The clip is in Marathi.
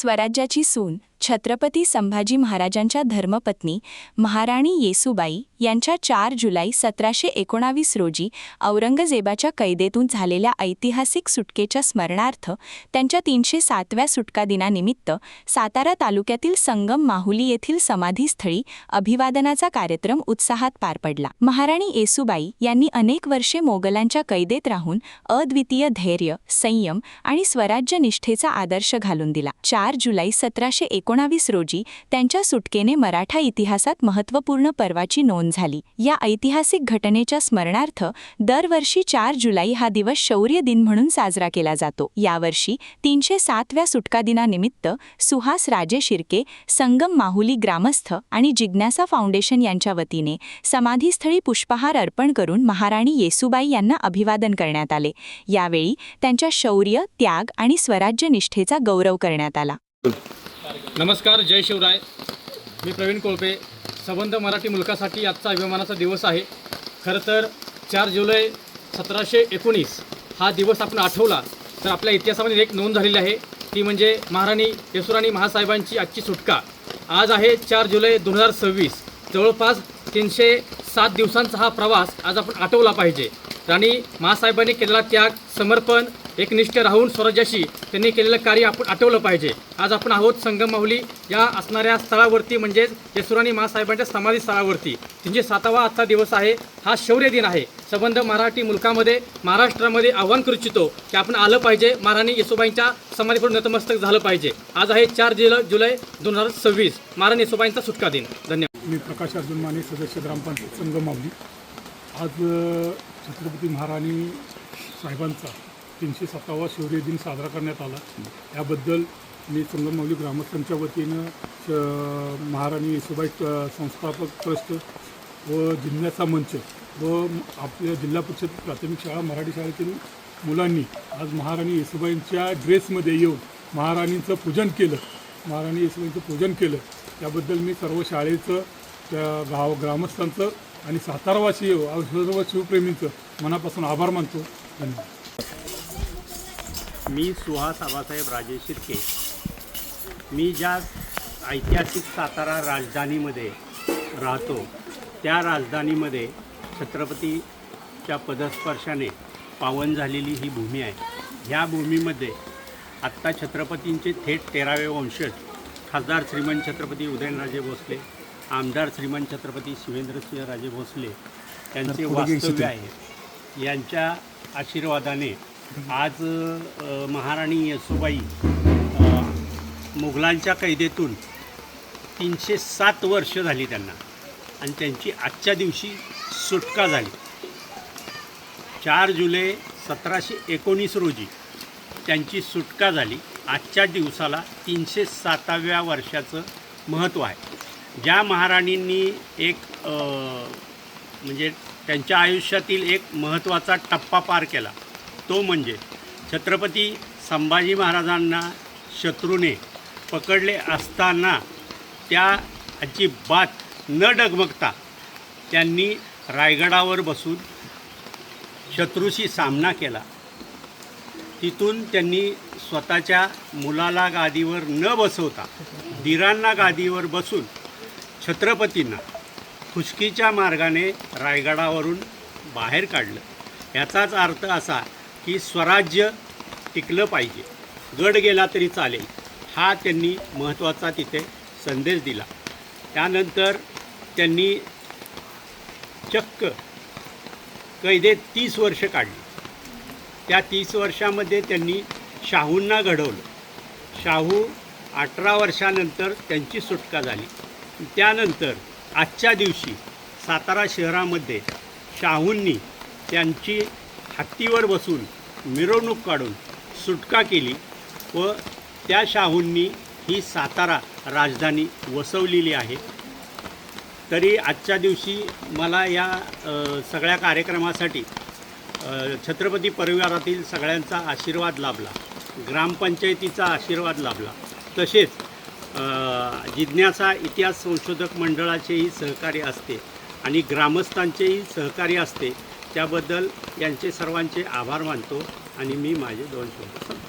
स्वराज्याची सून छत्रपती संभाजी महाराजांच्या धर्मपत्नी महाराणी येसूबाई यांच्या 4 जुलै 1719 रोजी औरंगजेबाच्या कैदेतून झालेल्या ऐतिहासिक सुटकेच्या स्मरणार्थ त्यांच्या 307व्या सुटका दिनानिमित्त सातारा तालुक्यातील संगम माहुली येथील समाधीस्थळी अभिवादनाचा कार्यक्रम उत्साहात पार पडला। महाराणी येसूबाई यांनी अनेक वर्षे मोगलांच्या कैदेत राहून अद्वितीय धैर्य, संयम आणि स्वराज्यनिष्ठेचा आदर्श घालून दिला। 4 जुलै 1719 रोजी त्यांच्या सुटकेने मराठा इतिहासात महत्त्वपूर्ण पर्वाची नोंद झाली। या ऐतिहासिक घटनेच्या स्मरणार्थ दरवर्षी 4 जुलै हा दिवस शौर्य दिन म्हणून साजरा केला जातो। यावर्षी 307व्या सुटका दिनानिमित्त सुहास राजे शिर्के, संगम माहुली ग्रामस्थ आणि जिज्ञासा फाउंडेशन यांच्या वतीने समाधीस्थळी पुष्पहार अर्पण करून महाराणी येसूबाई यांना अभिवादन करण्यात आले। यावेळी त्यांच्या शौर्य, त्याग आणि स्वराज्यनिष्ठेचा गौरव करण्यात आला। नमस्कार, जय शिवराय। मी प्रवीण कोळपे। संबंध मराठी मुलकासाठी आजचा अभिमानाचा दिवस आहे। खरं तर 4 जुलै 1719 हा दिवस आपण आठवला तर आपल्या इतिहासामध्ये एक नोंद झालेली आहे, ती म्हणजे महाराणी येसूराणी महासाहेबांची आजची सुटका। आज आहे 4 जुलै 2026। जवळपास 307 दिवसांचा हा प्रवास आज आपण आठवला पाहिजे। राणी महासाहेबांनी केलेला त्याग, समर्पण, एकनिष्ठ राहून स्वराज्याशी त्यांनी केलेलं कार्य आपण आठवलं पाहिजे। आज आपण आहोत संगम माहुली या असणाऱ्या स्थळावरती, म्हणजेच येसूराणी महासाहेबांच्या समाधी स्थळावरती। 307वा आजचा दिवस आहे। हा शौर्य दिन आहे। संबंध मराठी मुलकामध्ये, महाराष्ट्रामध्ये आव्हान करू इच्छितो की आपण आलं पाहिजे, महाराणी येसूबाईंच्या समाधीवर नतमस्तक झालं पाहिजे। आज आहे 4 जुलै 2026, महाराणी येसूबाईंचा सुटका दिन। धन्यवाद। मी प्रकाश अर्जुन माने, सदस्य ग्रामपंचायत संगम माहुली। आज छत्रपती महाराणी साहेबांचा 307वा शौर्य दिन साजरा करण्यात आला। याबद्दल मी संगम माहुली ग्रामस्थांच्या वतीनं महाराणी येसूबाई संस्थापक ट्रस्ट व जिज्ञासा मंच व आपल्या जिल्हा परिषद प्राथमिक शाळा मराठी शाळेतील मुलांनी आज महाराणी येसूबाईंच्या ड्रेसमध्ये येऊन महाराणींचं पूजन केलं, महाराणी येसूबाईंचं पूजन केलं। त्याबद्दल मी सर्व शाळेचं, त्या ग्रामस्थांचं आणि सातारावासी सर्व शिवप्रेमींचं मनापासून आभार मानतो। धन्यवाद। मी सुहास आबासाहेब राजे शिर्के। मी ज्या ऐतिहासिक सातारा राजधानीमध्ये राहतो, त्या राजधानीमध्ये छत्रपतीच्या पदस्पर्शाने पावन झालेली ही भूमी आहे। ह्या भूमीमध्ये आत्ता छत्रपतींचे थेट 13वे वंशज खासदार श्रीमंत छत्रपती उदयनराजे भोसले, आमदार श्रीमंत छत्रपती शिवेंद्रसिंहराजे भोसले यांचे वास्तव्य आहे। यांच्या आशीर्वादाने आज महाराणी येसूबाई मुघलांच्या कैदेतून 307 वर्ष झाली त्यांना, आणि त्यांची आजच्या दिवशी सुटका झाली। 4 जुलै 1719 रोजी त्यांची सुटका झाली। आजच्या दिवसाला 307व्या वर्षाचं महत्त्व आहे। ज्या महाराणींनी एक म्हणजे त्यांच्या आयुष्यातील एक महत्त्वाचा टप्पा पार केला, तो म्हणजे छत्रपती संभाजी महाराजांना शत्रूने पकडले असताना त्या अजिबात न डगमगता त्यांनी रायगडावर बसून शत्रूशी सामना केला। तिथून त्यांनी स्वतःच्या मुलाला गादीवर न बसवता दिरांना गादीवर बसून छत्रपतींना खुशकीच्या मार्गाने रायगडावरून बाहेर काढलं। याचाच अर्थ असा की स्वराज्य टिकलं पाहिजे, गड गेला तरी चालेल, हा त्यांनी महत्त्वाचा तिथे संदेश दिला। त्यानंतर त्यांनी चक्क कैदेत 30 वर्ष काढली। त्या 30 वर्षामध्ये त्यांनी शाहूंना घडवलं। शाहू 18 वर्षानंतर त्यांची सुटका झाली। त्यानंतर आजच्या दिवशी सातारा शहरामध्ये शाहूंनी त्यांची हत्तीवर बसून मिरवणूक काढून सुटका केली व त्या शाहूंनी ही सातारा राजधानी वसवलेली आहे। तरी आजच्या दिवशी मला या सगळ्या कार्यक्रमासाठी छत्रपती परिवारातील सगळ्यांचा आशीर्वाद लाभला, ग्रामपंचायतीचा आशीर्वाद लाभला, तसेच जिज्ञासा इतिहास संशोधक मंडळाचेही सहकार्य असते आणि ग्रामस्थांचेही सहकार्य असते। त्याबद्दल यांचे सर्वांचे आभार मानतो आणि मी माझे 2 शब्द सांगतो।